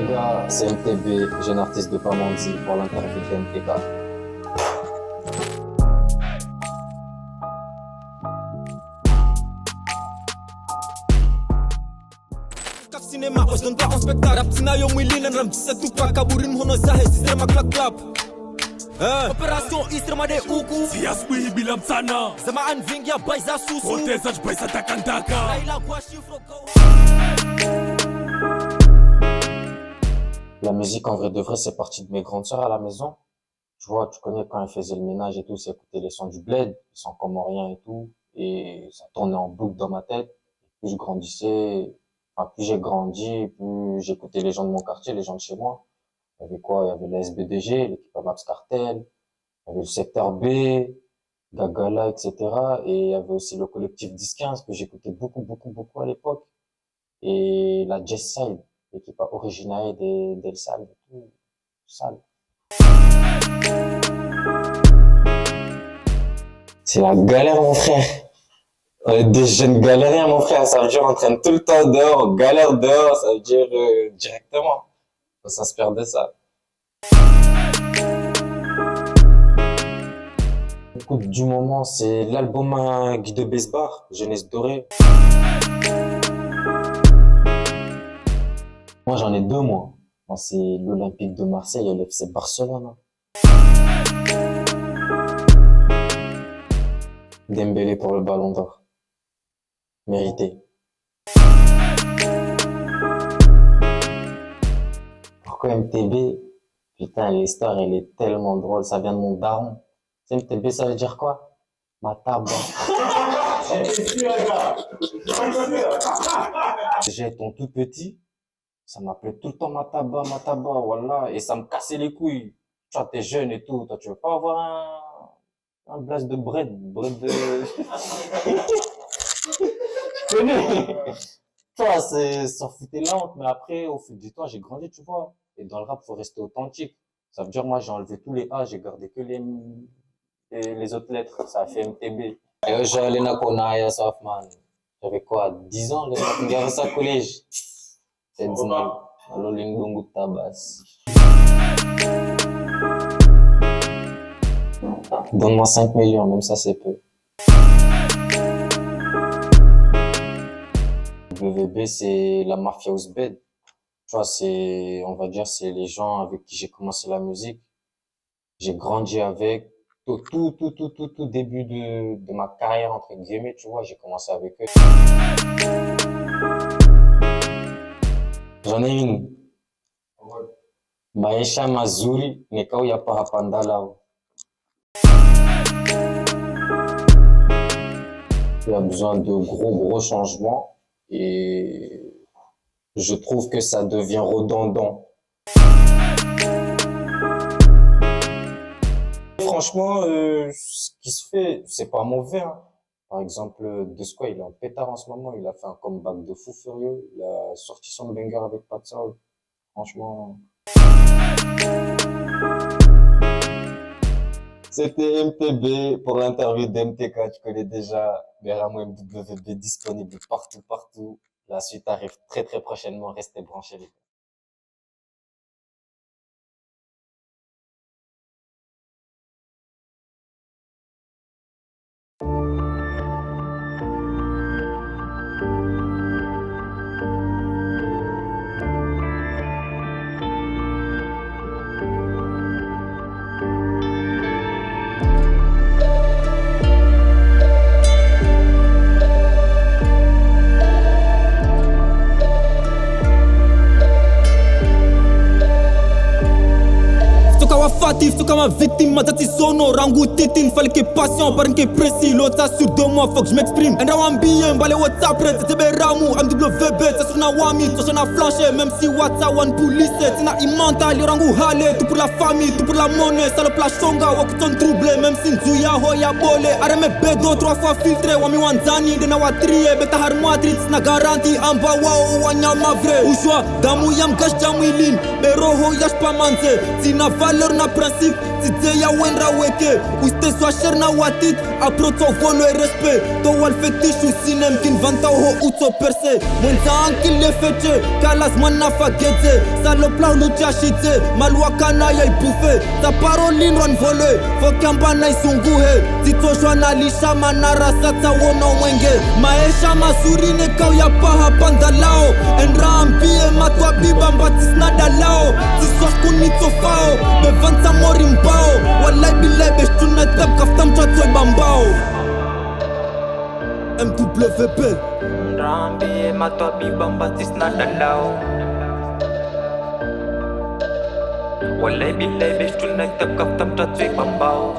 gars, c'est MTB, jeune artiste de Pamandzi pour l'interview de MTK. Cinema, os não dá um espectáculo. Rap sinayo mulina, ram disa tu pra kaburin hono zahe sistema clap clap. Operação extrema de uku. Siyaswi bilam sana. Zamaan vingia baisa susu. Proteza de baisa takandaka. Raila kwa chifro go. La musique, en vrai de vrai, c'est parti de mes grandes sœurs à la maison. Tu vois, tu connais quand elles faisaient le ménage et tout, c'est écouter les sons du bled, les sons comoriens et tout. Et ça tournait en boucle dans ma tête. Plus je grandissais, enfin, plus j'ai grandi, plus j'écoutais les gens de mon quartier, les gens de chez moi. Il y avait quoi? Il y avait la SBDG, l'équipe Maps Cartel. Il y avait le secteur B, Gagala, etc. Et il y avait aussi le collectif 10-15 que j'écoutais beaucoup à l'époque. Et la Jazz Side, l'équipe Originae del Sal, tout, Sal. C'est la galère, mon frère. On est des jeunes galériens, mon frère. Ça veut dire on traîne tout le temps dehors, on galère dehors, ça veut dire directement. On s'inspire de ça. Écoute, du moment, c'est l'album Guy de Besbar, Jeunesse Dorée. Moi, j'en ai deux, moi. Moi, c'est l'Olympique de Marseille et l'FC Barcelone. Dembélé pour le Ballon d'Or. Mérité. Pourquoi MTB? Putain, l'histoire, elle est tellement drôle. Ça vient de mon daron. Tu sais, MTB, ça veut dire quoi? Mataba. J'étais tout petit. Ça m'appelait tout le temps Mataba, voilà. Et ça me cassait les couilles. Tu vois, t'es jeune et tout. Toi, tu veux pas avoir un blast de bread de... Tu connais? Tu vois, ça foutait la honte. Mais après, au fil du temps, j'ai grandi, tu vois. Et dans le rap, faut rester authentique. Ça veut dire, moi, j'ai enlevé tous les A, j'ai gardé que les autres lettres. Ça a fait MTB. Et j'ai les Nakonaya, Softman. J'avais quoi, 10 ans, les gars, ça au collège. C'est Dina, Lolingdongo Tabas. Donne-moi 5 millions, même ça c'est peu. WB, c'est la mafia ouzbed. Tu vois, c'est, on va dire, c'est les gens avec qui j'ai commencé la musique. J'ai grandi avec. Tout début de ma carrière, entre guillemets, tu vois, j'ai commencé avec eux. J'en ai une. Maisha mazuri nekao ya parapanda lao. Il y a besoin de gros changements et je trouve que ça devient redondant. Franchement, ce qui se fait, c'est pas mauvais, hein. Par exemple, De Square, il est en pétard en ce moment, il a fait un comeback de fou furieux, il a sorti son banger avec Pat Soul. Franchement. C'était MTB pour l'interview d'MTK, tu connais déjà Beramo MWB disponible partout. La suite arrive très prochainement, restez branchés les gars. Fatif, comme ma victime, ma date sono, rango tétine, fallait que patient, par que précis, l'autre ça sur 2 mois, faut que je m'exprime. Un rawambi, balai WhatsApp, c'est be ramou, MWB, ça sur na wami, toi j'en a flanché, même si WhatsApp, one police, c'est na imanta, les rango hale, tout pour la famille, tout pour la monnaie, ça le plachonga, wakuton troublé, même si nzuya, hoya bolé, arame bedo, 3 fois filtré, wami wanzani, de na watrie, beta harmoitrit, na garantie, amba wao, wanyama vrai, oujwa, damu yam gash jamwilin, beroho yash pamanze, si na valeur na principe Tidze ya wendra weke Uite soa cher na watit Apro to volo e respect To wal fetish u sinem kin vanta ho uto perse Mwenza ankil le fece Kalas man na fageze Saloplau lu jashite Malwa kana ya ibufe Ta parolin ron vole Fokamba na isunguhe Tito shwa na lisha manara Sata wono mwenge Maesha masurine kau ya paha pandalao Enra ambie matwa biba mbatis nadalao Tiswash kunito fao Bevanta morimbao Walai bilai beshtuna tab kaftam chatoi bambao MWP Rambi matwa biba mbatis nadalao Walai bilai beshtuna tab kaftam chatoi bambao